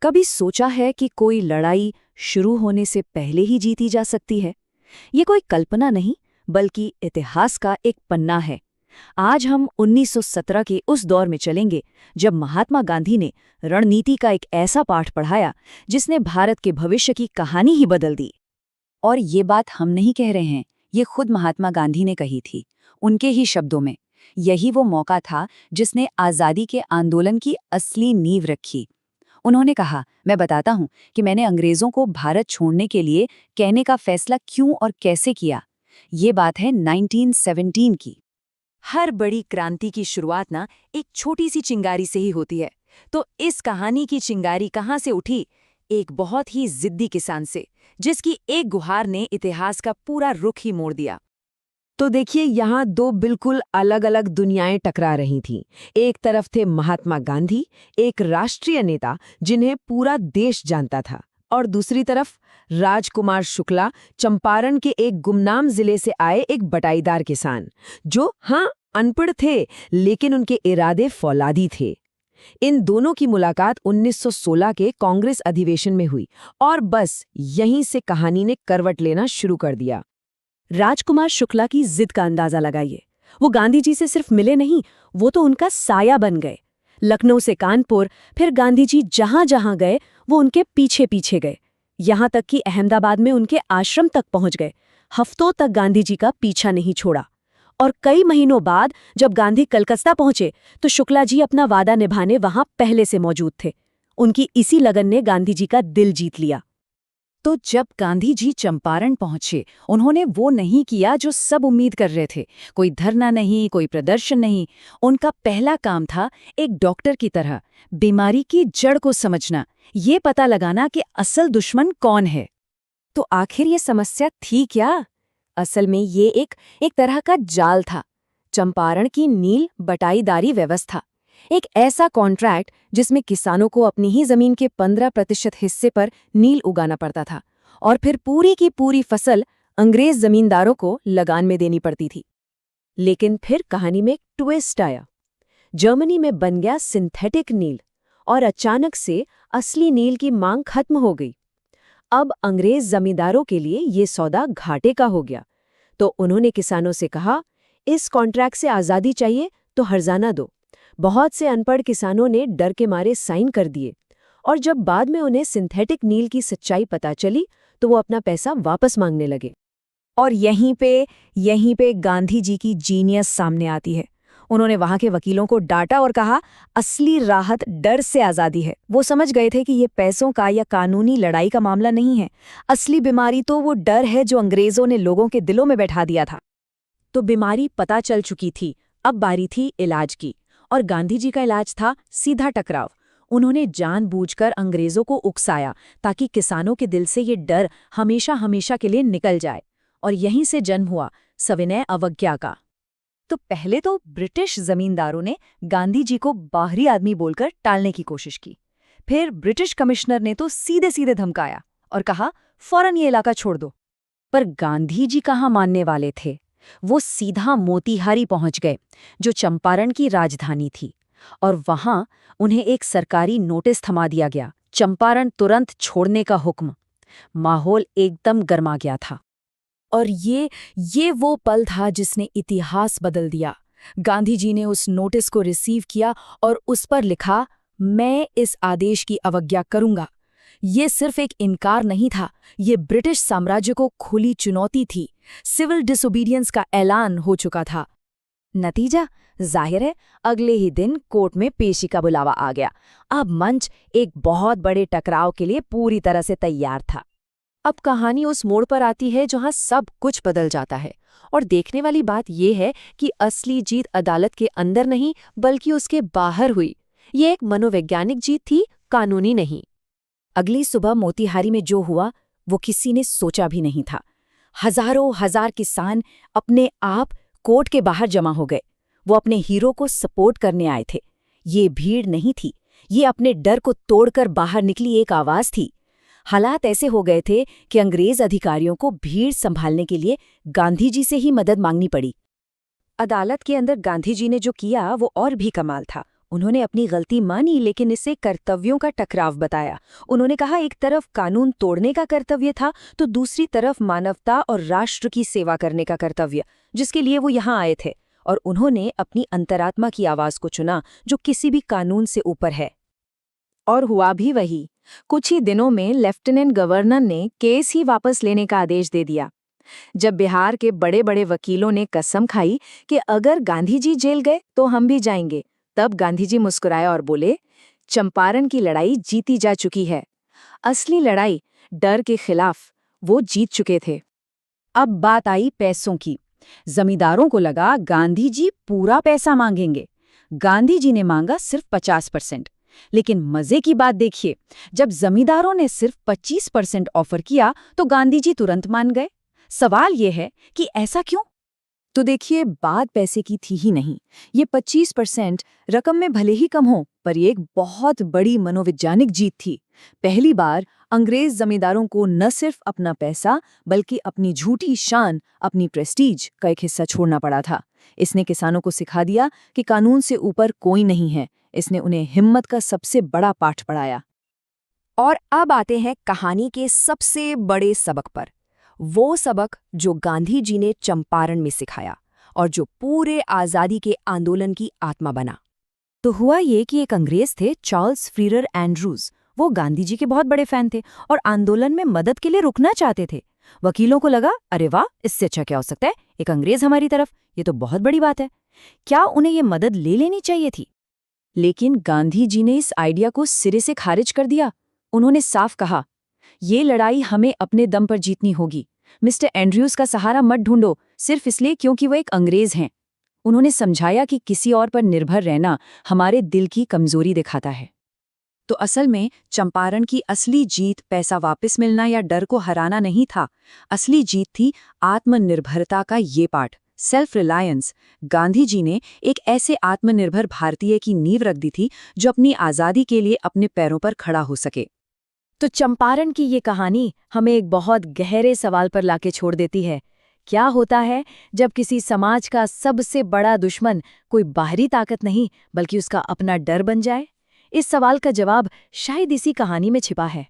कभी सोचा है कि कोई लड़ाई शुरू होने से पहले ही जीती जा सकती है? ये कोई कल्पना नहीं, बल्कि इतिहास का एक पन्ना है। आज हम 1917 के उस दौर में चलेंगे जब महात्मा गांधी ने रणनीति का एक ऐसा पाठ पढ़ाया जिसने भारत के भविष्य की कहानी ही बदल दी। और ये बात हम नहीं कह रहे हैं, ये खुद महात्मा गांधी ने कही थी, उनके ही शब्दों में। यही वो मौका था जिसने आज़ादी के आंदोलन की असली नींव रखी। उन्होंने कहा, मैं बताता हूं कि मैंने अंग्रेजों को भारत छोड़ने के लिए कहने का फैसला क्यों और कैसे किया। ये बात है 1917 की। हर बड़ी क्रांति की शुरुआत ना एक छोटी सी चिंगारी से ही होती है। तो इस कहानी की चिंगारी कहाँ से उठी? एक बहुत ही जिद्दी किसान से, जिसकी एक गुहार ने इतिहास का पूरा रुख ही मोड़ दिया। तो देखिए, यहाँ दो बिल्कुल अलग अलग दुनियाएं टकरा रही थीं। एक तरफ थे महात्मा गांधी, एक राष्ट्रीय नेता जिन्हें पूरा देश जानता था, और दूसरी तरफ राजकुमार शुक्ला, चंपारण के एक गुमनाम जिले से आए एक बटाईदार किसान, जो अनपढ़ थे, लेकिन उनके इरादे फौलादी थे। इन दोनों की मुलाकात 1916 के कांग्रेस अधिवेशन में हुई, और बस यहीं से कहानी ने करवट लेना शुरू कर दिया। राजकुमार शुक्ला की जिद का अंदाजा लगाइए। वो गांधी जी से सिर्फ मिले नहीं, वो तो उनका साया बन गए। लखनऊ से कानपुर, फिर गांधी जी जहां जहां गए वो उनके पीछे पीछे गए, यहां तक कि अहमदाबाद में उनके आश्रम तक पहुंच गए। हफ्तों तक गांधी जी का पीछा नहीं छोड़ा। और कई महीनों बाद जब गांधी कलकत्ता पहुंचे तो शुक्ला जी अपना वादा निभाने वहां पहले से मौजूद थे। उनकी इसी लगन ने गांधी जी का दिल जीत लिया। तो जब गांधी जी चंपारण पहुंचे, उन्होंने वो नहीं किया जो सब उम्मीद कर रहे थे। कोई धरना नहीं, कोई प्रदर्शन नहीं। उनका पहला काम था, एक डॉक्टर की तरह, बीमारी की जड़ को समझना, ये पता लगाना कि असल दुश्मन कौन है। तो आखिर ये समस्या थी क्या? असल में ये एक तरह का जाल था। चंपारण की नील बटाईदारी व्यवस्था, एक ऐसा कॉन्ट्रैक्ट जिसमें किसानों को अपनी ही जमीन के 15% हिस्से पर नील उगाना पड़ता था, और फिर पूरी की पूरी फसल अंग्रेज जमींदारों को लगान में देनी पड़ती थी। लेकिन फिर कहानी में एक ट्विस्ट आया। जर्मनी में बन गया सिंथेटिक नील, और अचानक से असली नील की मांग खत्म हो गई। अब अंग्रेज जमींदारों के लिए ये सौदा घाटे का हो गया। तो उन्होंने किसानों से कहा, इस कॉन्ट्रैक्ट से आज़ादी चाहिए तो हर्जाना दो। बहुत से अनपढ़ किसानों ने डर के मारे साइन कर दिए, और जब बाद में उन्हें सिंथेटिक नील की सच्चाई पता चली तो वो अपना पैसा वापस मांगने लगे। और यहीं पे गांधी जी की जीनियस सामने आती है। उन्होंने वहां के वकीलों को डांटा और कहा, असली राहत डर से आज़ादी है। वो समझ गए थे कि ये पैसों का या कानूनी लड़ाई का मामला नहीं है। असली बीमारी तो वो डर है जो अंग्रेजों ने लोगों के दिलों में बैठा दिया था। तो बीमारी पता चल चुकी थी, अब बारी थी इलाज की। और गांधी जी का इलाज था सीधा टकराव। उन्होंने जानबूझकर अंग्रेजों को उकसाया ताकि किसानों के दिल से ये डर हमेशा हमेशा के लिए निकल जाए। और यहीं से जन्म हुआ सविनय अवज्ञा का। तो पहले तो ब्रिटिश जमींदारों ने गांधी जी को बाहरी आदमी बोलकर टालने की कोशिश की। फिर ब्रिटिश कमिश्नर ने तो सीधे सीधे धमकाया और कहा, फौरन ये इलाका छोड़ दो। पर गांधी जी कहाँ मानने वाले थे। वो सीधा मोतीहारी पहुंच गए, जो चंपारण की राजधानी थी, और वहां उन्हें एक सरकारी नोटिस थमा दिया गया, चंपारण तुरंत छोड़ने का हुक्म। माहौल एकदम गर्मा गया था। और ये वो पल था जिसने इतिहास बदल दिया। गांधी जी ने उस नोटिस को रिसीव किया और उस पर लिखा, मैं इस आदेश की अवज्ञा करूंगा। ये सिर्फ एक इनकार नहीं था, ये ब्रिटिश साम्राज्य को खुली चुनौती थी। सिविल डिसोबीडियंस का ऐलान हो चुका था। नतीजा जाहिर है, अगले ही दिन कोर्ट में पेशी का बुलावा आ गया। अब मंच एक बहुत बड़े टकराव के लिए पूरी तरह से तैयार था। अब कहानी उस मोड़ पर आती है जहां सब कुछ बदल जाता है। और देखने वाली बात यह है कि असली जीत अदालत के अंदर नहीं, बल्कि उसके बाहर हुई। ये एक मनोवैज्ञानिक जीत थी, कानूनी नहीं। अगली सुबह मोतीहारी में जो हुआ वो किसी ने सोचा भी नहीं था। हजारों हजार किसान अपने आप कोर्ट के बाहर जमा हो गए। वो अपने हीरो को सपोर्ट करने आए थे। ये भीड़ नहीं थी, ये अपने डर को तोड़कर बाहर निकली एक आवाज थी। हालात ऐसे हो गए थे कि अंग्रेज अधिकारियों को भीड़ संभालने के लिए गांधी जी से ही मदद मांगनी पड़ी। अदालत के अंदर गांधी जी ने जो किया वो और भी कमाल था। उन्होंने अपनी गलती मानी, लेकिन इसे कर्तव्यों का टकराव बताया। उन्होंने कहा एक तरफ कानून तोड़ने का कर्तव्य था, तो दूसरी तरफ मानवता और राष्ट्र की सेवा करने का कर्तव्य, जिसके लिए वो यहाँ आए थे। और उन्होंने अपनी अंतरात्मा की आवाज को चुना, जो किसी भी कानून से ऊपर है। और हुआ भी वही। कुछ ही दिनों में लेफ्टिनेंट गवर्नर ने केस ही वापस लेने का आदेश दे दिया। जब बिहार के बड़े बड़े वकीलों ने कसम खाई कि अगर गांधी जी जेल गए तो हम भी जाएंगे, तब गांधी जी मुस्कुराए और बोले, चंपारण की लड़ाई जीती जा चुकी है। असली लड़ाई डर के खिलाफ वो जीत चुके थे। अब बात आई पैसों की। जमींदारों को लगा गांधी जी पूरा पैसा मांगेंगे। गांधी जी ने मांगा सिर्फ 50%। लेकिन मजे की बात देखिए, जब जमींदारों ने सिर्फ 25% ऑफर किया तो गांधी जी तुरंत मान गए। सवाल ये है कि ऐसा क्यों? तो देखिए, बात पैसे की थी ही नहीं। ये 25% रकम में भले ही कम हो, पर ये एक बहुत बड़ी मनोवैज्ञानिक जीत थी। पहली बार अंग्रेज जमींदारों को न सिर्फ अपना पैसा, बल्कि अपनी झूठी शान, अपनी प्रेस्टीज का एक हिस्सा छोड़ना पड़ा था। इसने किसानों को सिखा दिया कि कानून से ऊपर कोई नहीं है। इसने उन्हें हिम्मत का सबसे बड़ा पाठ पढ़ाया। और अब आते हैं कहानी के सबसे बड़े सबक पर। वो सबक जो गांधी जी ने चंपारण में सिखाया और जो पूरे आज़ादी के आंदोलन की आत्मा बना। तो हुआ ये कि एक अंग्रेज थे, चार्ल्स फ्रीरर एंड्रूज। वो गांधी जी के बहुत बड़े फैन थे और आंदोलन में मदद के लिए रुकना चाहते थे। वकीलों को लगा, अरे वाह, इससे अच्छा क्या हो सकता है, एक अंग्रेज हमारी तरफ, ये तो बहुत बड़ी बात है। क्या उन्हें ये मदद ले लेनी चाहिए थी? लेकिन गांधी जी ने इस आइडिया को सिरे से खारिज कर दिया। उन्होंने साफ कहा, ये लड़ाई हमें अपने दम पर जीतनी होगी। मिस्टर एंड्रयूज का सहारा मत ढूंढो सिर्फ इसलिए क्योंकि वो एक अंग्रेज हैं। उन्होंने समझाया कि किसी और पर निर्भर रहना हमारे दिल की कमजोरी दिखाता है। तो असल में चंपारण की असली जीत पैसा वापस मिलना या डर को हराना नहीं था। असली जीत थी आत्मनिर्भरता का ये पाठ, सेल्फ रिलायंस। गांधी जी ने एक ऐसे आत्मनिर्भर भारतीय की नींव रख दी थी जो अपनी आज़ादी के लिए अपने पैरों पर खड़ा हो सके। तो चंपारण की ये कहानी हमें एक बहुत गहरे सवाल पर लाके छोड़ देती है। क्या होता है जब किसी समाज का सबसे बड़ा दुश्मन कोई बाहरी ताकत नहीं, बल्कि उसका अपना डर बन जाए? इस सवाल का जवाब शायद इसी कहानी में छिपा है।